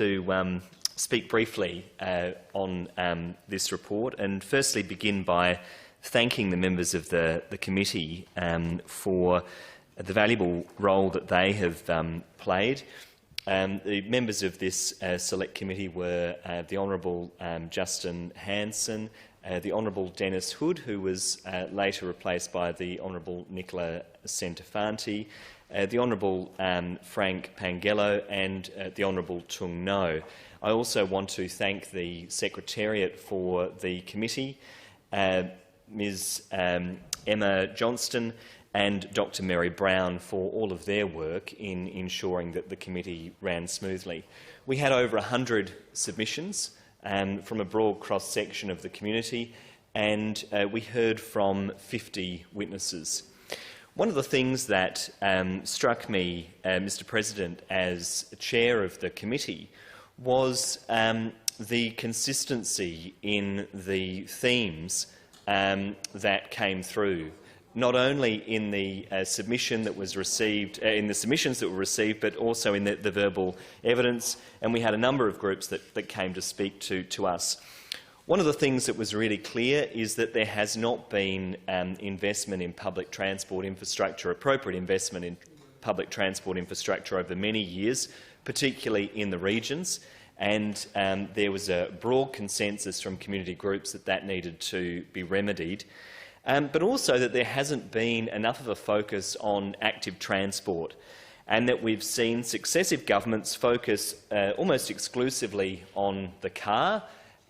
to speak briefly on this report, and firstly begin by thanking the members of the committee for the valuable role that they have played. The members of this select committee were the Honourable Justin Hanson, the Honourable Dennis Hood, who was later replaced by the Honourable Nicola Centofanti, the Honourable Frank Pangello and the Honourable Tung No. I also want to thank the Secretariat for the committee, Ms Emma Johnston and Dr Mary Brown for all of their work in ensuring that the committee ran smoothly. We had over 100 submissions from a broad cross-section of the community, and we heard from 50 witnesses. One of the things that struck me, Mr President, as chair of the committee was the consistency in the themes that came through, not only in the submission that was received, in the submissions that were received, but also in the verbal evidence. And we had a number of groups that came to speak to us. One of the things that was really clear is that there has not been investment in public transport infrastructure, appropriate investment in public transport infrastructure over many years, particularly in the regions, and there was a broad consensus from community groups that needed to be remedied, but also that there hasn't been enough of a focus on active transport, and that we've seen successive governments focus almost exclusively on the car,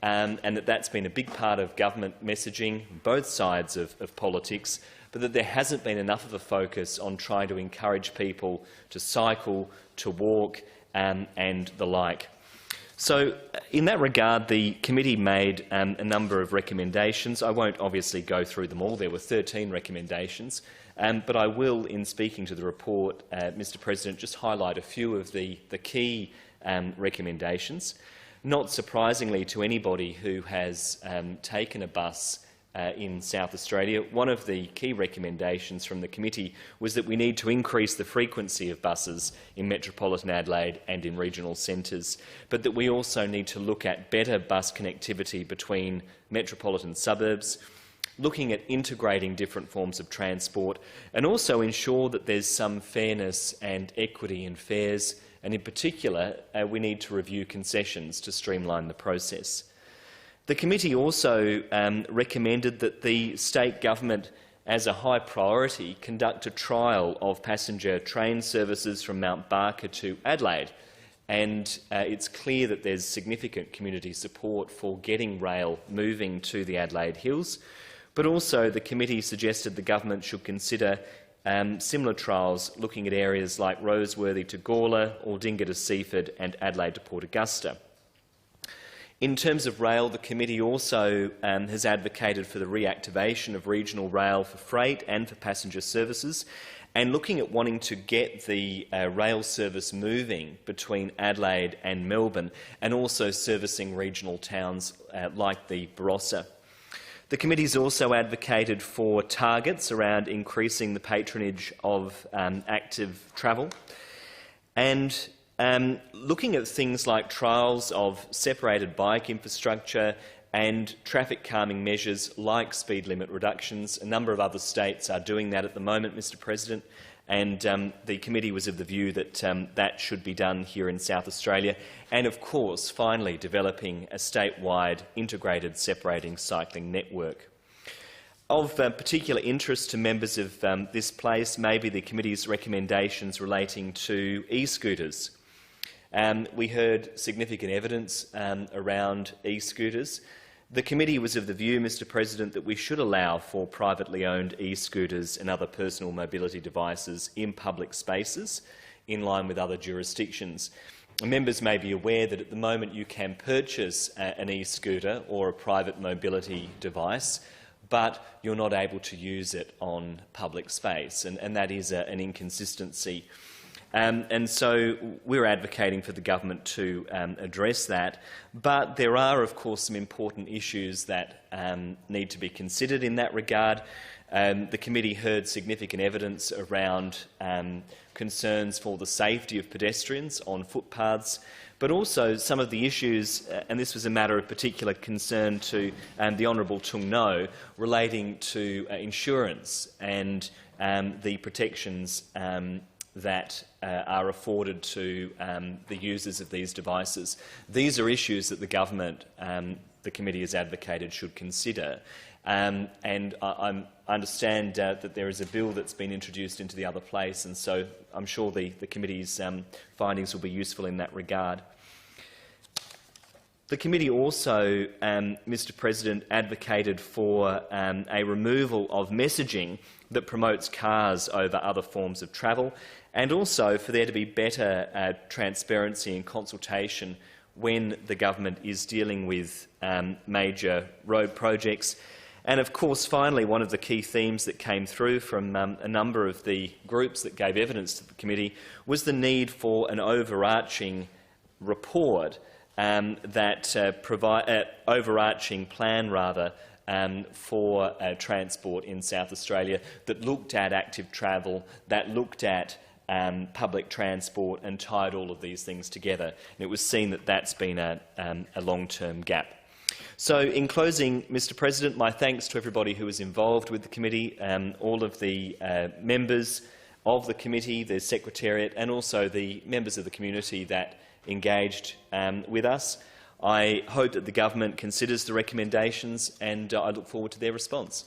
and that's been a big part of government messaging, both sides of politics, but that there hasn't been enough of a focus on trying to encourage people to cycle, to walk, and the like. So, in that regard, the committee made a number of recommendations. I won't obviously go through them all. There were 13 recommendations, but I will, in speaking to the report, Mr President, just highlight a few of the key recommendations. Not surprisingly to anybody who has taken a bus in South Australia, one of the key recommendations from the committee was that we need to increase the frequency of buses in metropolitan Adelaide and in regional centres, but that we also need to look at better bus connectivity between metropolitan suburbs, looking at integrating different forms of transport, and also ensure that there's some fairness and equity in fares, and in particular we need to review concessions to streamline the process. The committee also recommended that the state government, as a high priority, conduct a trial of passenger train services from Mount Barker to Adelaide. And it's clear that there's significant community support for getting rail moving to the Adelaide Hills. But also the committee suggested the government should consider similar trials looking at areas like Roseworthy to Gawler, Aldinga to Seaford and Adelaide to Port Augusta. In terms of rail, the committee also has advocated for the reactivation of regional rail for freight and for passenger services, and looking at wanting to get the rail service moving between Adelaide and Melbourne, and also servicing regional towns like the Barossa. The committee has also advocated for targets around increasing the patronage of active travel, and looking at things like trials of separated bike infrastructure and traffic calming measures like speed limit reductions. A number of other states are doing that at the moment, Mr President, and the committee was of the view that that should be done here in South Australia, and of course finally developing a statewide integrated separating cycling network. Of particular interest to members of this place may be the committee's recommendations relating to e-scooters. We heard significant evidence around e-scooters. The committee was of the view, Mr President, that we should allow for privately owned e-scooters and other personal mobility devices in public spaces, in line with other jurisdictions. Members may be aware that at the moment you can purchase an e-scooter or a private mobility device, but you're not able to use it on public space, and that is an inconsistency. And so we're advocating for the government to address that. But there are, of course, some important issues that need to be considered in that regard. The committee heard significant evidence around concerns for the safety of pedestrians on footpaths, but also some of the issues, and this was a matter of particular concern to the Honourable Tung No, relating to insurance and the protections that are afforded to the users of these devices. These are issues that the government, the committee has advocated, should consider. And I understand that there is a bill that's been introduced into the other place, and so I'm sure the committee's findings will be useful in that regard. The committee also, Mr President, advocated for a removal of messaging that promotes cars over other forms of travel, and also for there to be better transparency and consultation when the government is dealing with major road projects. And of course, finally, one of the key themes that came through from a number of the groups that gave evidence to the committee was the need for an overarching report overarching plan for transport in South Australia that looked at active travel, that looked at public transport and tied all of these things together. And it was seen that that's been a long-term gap. So, in closing, Mr President, my thanks to everybody who was involved with the committee, all of the members of the committee, the Secretariat, and also the members of the community that engaged with us. I hope that the government considers the recommendations, and I look forward to their response.